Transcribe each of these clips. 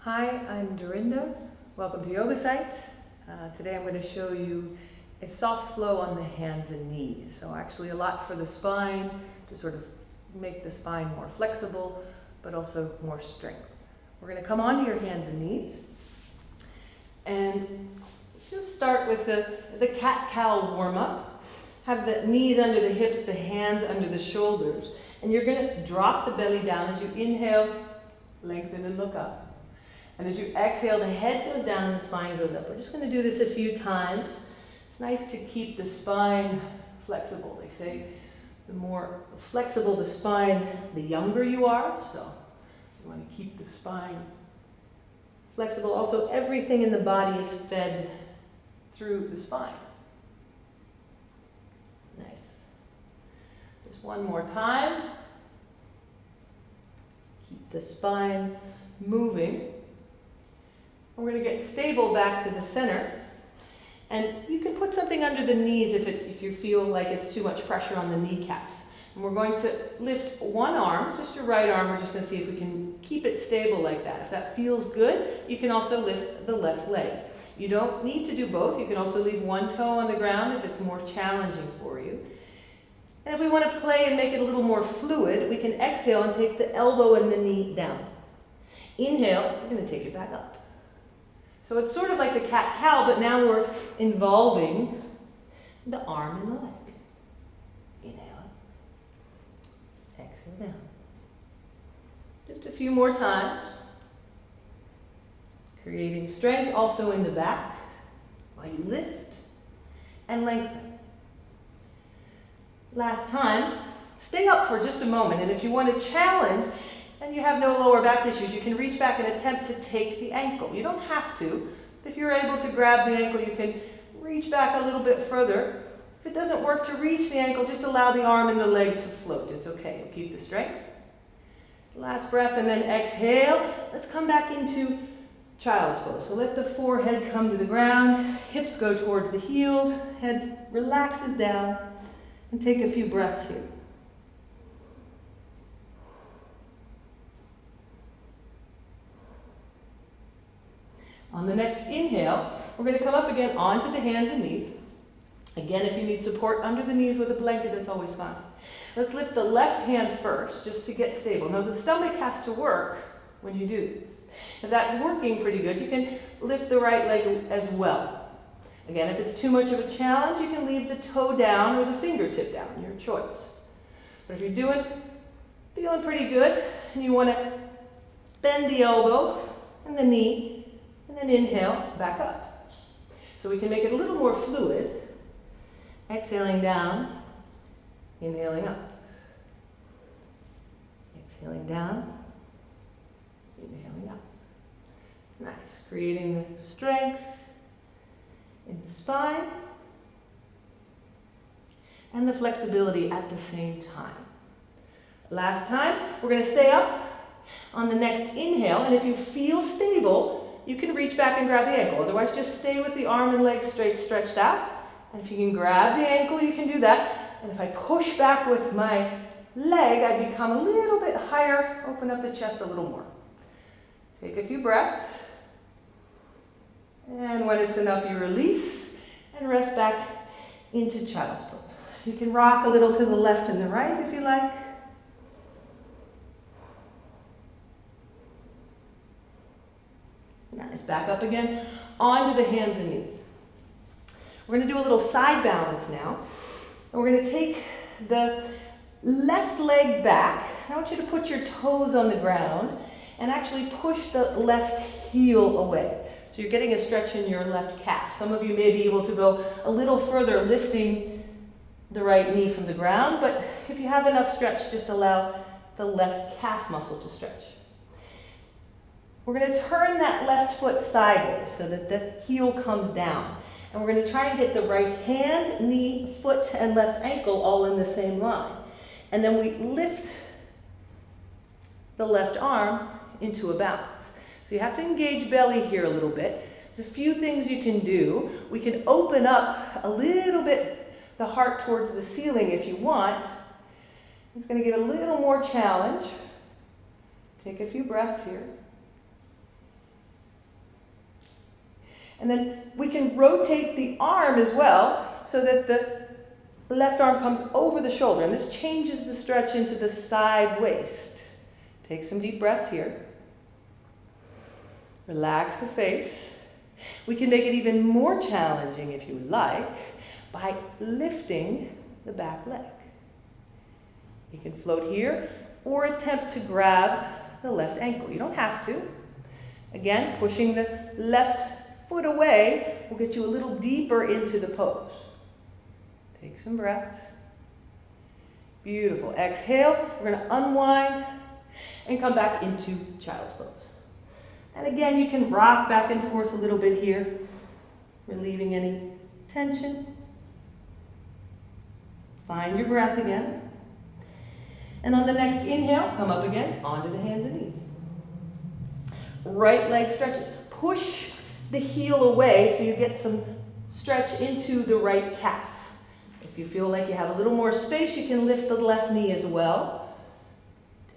Hi, I'm Dorinda. Welcome to Yogasite. Today I'm going to show you a soft flow on the hands and knees. So actually a lot for the spine to sort of make the spine more flexible, but also more strength. We're going to come onto your hands and knees. And just start with the cat-cow warm-up. Have the knees under the hips, the hands under the shoulders. And you're going to drop the belly down as you inhale, lengthen and look up. And as you exhale, the head goes down and the spine goes up. We're just going to do this a few times. It's nice to keep the spine flexible. They say the more flexible the spine, the younger you are. So you want to keep the spine flexible. Also, everything in the body is fed through the spine. Nice. Just one more time. Keep the spine moving. We're going to get stable back to the center. And you can put something under the knees if you feel like it's too much pressure on the kneecaps. And we're going to lift one arm, just your right arm. We're just going to see if we can keep it stable like that. If that feels good, you can also lift the left leg. You don't need to do both. You can also leave one toe on the ground if it's more challenging for you. And if we want to play and make it a little more fluid, we can exhale and take the elbow and the knee down. Inhale, we're going to take it back up. So it's sort of like the cat-cow, but now we're involving the arm and the leg. Inhale. Exhale down. Just a few more times. Creating strength also in the back while you lift and lengthen. Last time, stay up for just a moment, and if you want to challenge and you have no lower back issues, you can reach back and attempt to take the ankle. You don't have to, but if you're able to grab the ankle, you can reach back a little bit further. If it doesn't work to reach the ankle, just allow the arm and the leg to float. It's okay. You'll keep the strength. Last breath, and then exhale. Let's come back into child's pose. So let the forehead come to the ground, hips go towards the heels, head relaxes down, and take a few breaths here. On the next inhale, we're going to come up again onto the hands and knees. Again, if you need support under the knees with a blanket, that's always fine. Let's lift the left hand first, just to get stable. Now, the stomach has to work when you do this. If that's working pretty good, you can lift the right leg as well. Again, if it's too much of a challenge, you can leave the toe down or the fingertip down, your choice. But if you're feeling pretty good, and you want to bend the elbow and the knee, and then inhale, back up. So we can make it a little more fluid. Exhaling down, inhaling up. Exhaling down, inhaling up. Nice, creating the strength in the spine and the flexibility at the same time. Last time, we're going to stay up on the next inhale, and if you feel stable, you can reach back and grab the ankle. Otherwise, just stay with the arm and leg straight, stretched out. And if you can grab the ankle, you can do that. And if I push back with my leg, I become a little bit higher, open up the chest a little more. Take a few breaths. And when it's enough, you release and rest back into child's pose. You can rock a little to the left and the right if you like. Nice, back up again, onto the hands and knees. We're going to do a little side balance now. And we're going to take the left leg back. I want you to put your toes on the ground and actually push the left heel away. So you're getting a stretch in your left calf. Some of you may be able to go a little further, lifting the right knee from the ground, but if you have enough stretch, just allow the left calf muscle to stretch. We're going to turn that left foot sideways so that the heel comes down. And we're going to try and get the right hand, knee, foot, and left ankle all in the same line. And then we lift the left arm into a balance. So you have to engage belly here a little bit. There's a few things you can do. We can open up a little bit the heart towards the ceiling if you want. It's going to give it a little more challenge. Take a few breaths here. And then we can rotate the arm as well so that the left arm comes over the shoulder. And this changes the stretch into the side waist. Take some deep breaths here. Relax the face. We can make it even more challenging if you like by lifting the back leg. You can float here or attempt to grab the left ankle. You don't have to. Again, pushing the left foot away will get you a little deeper into the pose. Take some breaths. Beautiful. Exhale. We're going to unwind and come back into child's pose. And again, you can rock back and forth a little bit here, relieving any tension. Find your breath again. And on the next inhale, come up again, onto the hands and knees. Right leg stretches. Push the heel away so you get some stretch into the right calf. If you feel like you have a little more space, you can lift the left knee as well.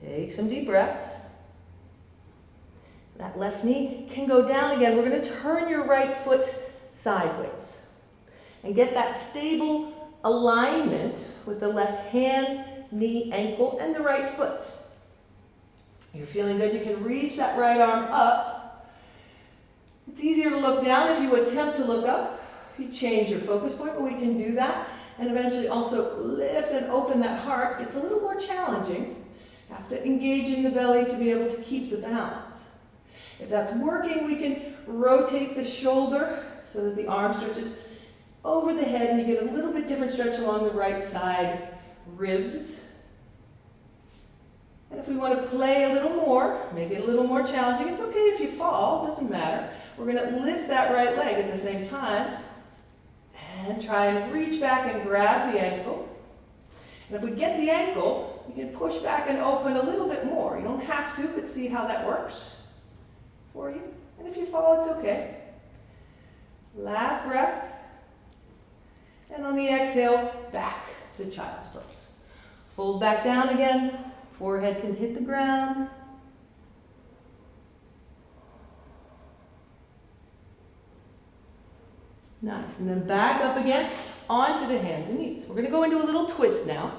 Take some deep breaths. That left knee can go down again. We're going to turn your right foot sideways and get that stable alignment with the left hand, knee, ankle, and the right foot. You're feeling good. You can reach that right arm up. It's easier to look down if you attempt to look up. You change your focus point, but we can do that. And eventually also lift and open that heart. It's a little more challenging. You have to engage in the belly to be able to keep the balance. If that's working, we can rotate the shoulder so that the arm stretches over the head and you get a little bit different stretch along the right side ribs. And if we want to play a little more, make it a little more challenging, it's okay if you fall, it doesn't matter. We're going to lift that right leg at the same time and try and reach back and grab the ankle. And if we get the ankle, we can push back and open a little bit more. You don't have to, but see how that works for you. And if you fall, it's okay. Last breath. And on the exhale, back to child's pose. Fold back down again. Forehead can hit the ground. Nice. And then back up again onto the hands and knees. We're going to go into a little twist now.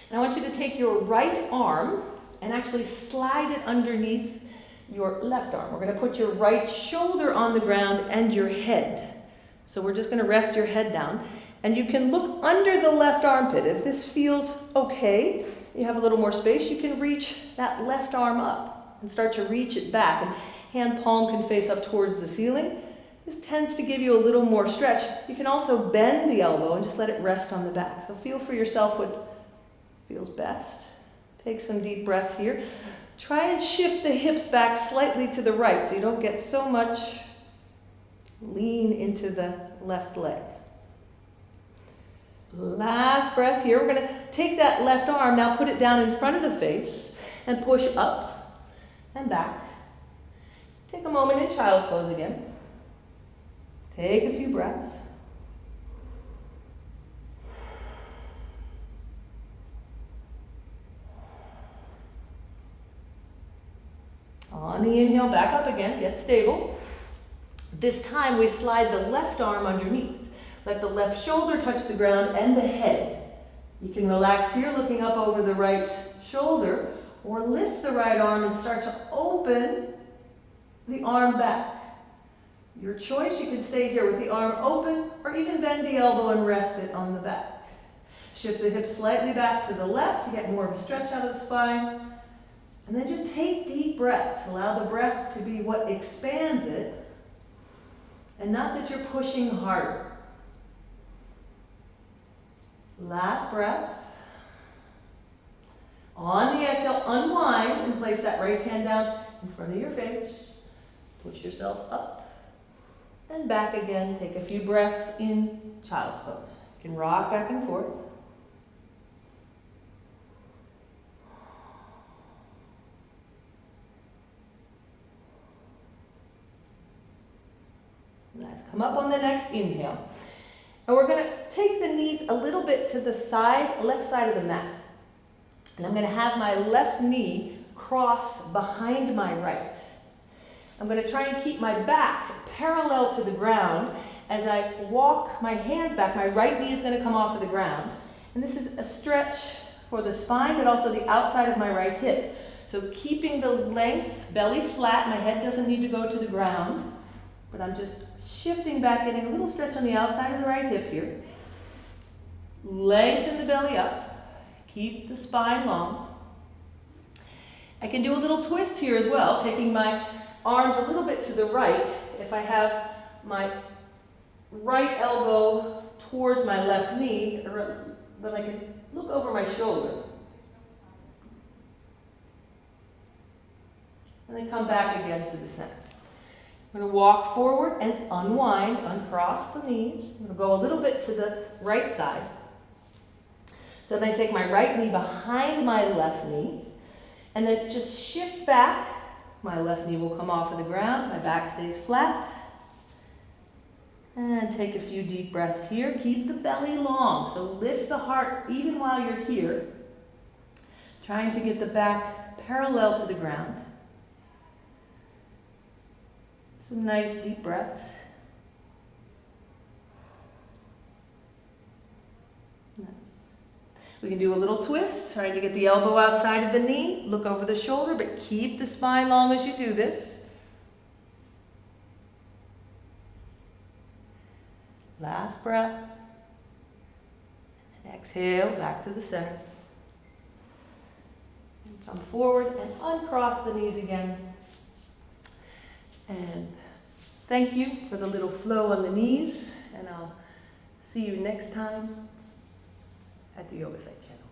And I want you to take your right arm and actually slide it underneath your left arm. We're going to put your right shoulder on the ground and your head. So we're just going to rest your head down. And you can look under the left armpit. If this feels okay, you have a little more space, you can reach that left arm up and start to reach it back. And hand palm can face up towards the ceiling. This tends to give you a little more stretch. You can also bend the elbow and just let it rest on the back. So feel for yourself what feels best. Take some deep breaths here. Try and shift the hips back slightly to the right so you don't get so much lean into the left leg. Last breath here. We're going to take that left arm, now put it down in front of the face and push up and back. Take a moment in child's pose again. Take a few breaths. On the inhale, back up again, get stable. This time we slide the left arm underneath. Let the left shoulder touch the ground and the head. You can relax here, looking up over the right shoulder, or lift the right arm and start to open the arm back. Your choice, you can stay here with the arm open, or even bend the elbow and rest it on the back. Shift the hips slightly back to the left to get more of a stretch out of the spine. And then just take deep breaths. Allow the breath to be what expands it, and not that you're pushing harder. Last breath. On the exhale, unwind and place that right hand down in front of your face. Push yourself up and back again. Take a few breaths in child's pose. You can rock back and forth. Nice. Come up on the next inhale. And we're going to take the knees a little bit to the side, left side of the mat. And I'm going to have my left knee cross behind my right. I'm going to try and keep my back parallel to the ground as I walk my hands back. My right knee is going to come off of the ground. And this is a stretch for the spine, but also the outside of my right hip. So keeping the length, belly flat, my head doesn't need to go to the ground, but I'm just shifting back, getting a little stretch on the outside of the right hip here. Lengthen the belly up, keep the spine long. I can do a little twist here as well, taking my arms a little bit to the right. If I have my right elbow towards my left knee, then I can look over my shoulder. And then come back again to the center. I'm going to walk forward and unwind, uncross the knees. I'm going to go a little bit to the right side. So then I take my right knee behind my left knee, and then just shift back. My left knee will come off of the ground, my back stays flat. And take a few deep breaths here. Keep the belly long, so lift the heart even while you're here. Trying to get the back parallel to the ground. Some nice deep breaths. Nice. We can do a little twist, trying to get the elbow outside of the knee. Look over the shoulder, but keep the spine long as you do this. Last breath. And exhale back to the center. Come forward and uncross the knees again. And thank you for the little flow on the knees. And I'll see you next time at the Yogasite channel.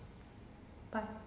Bye.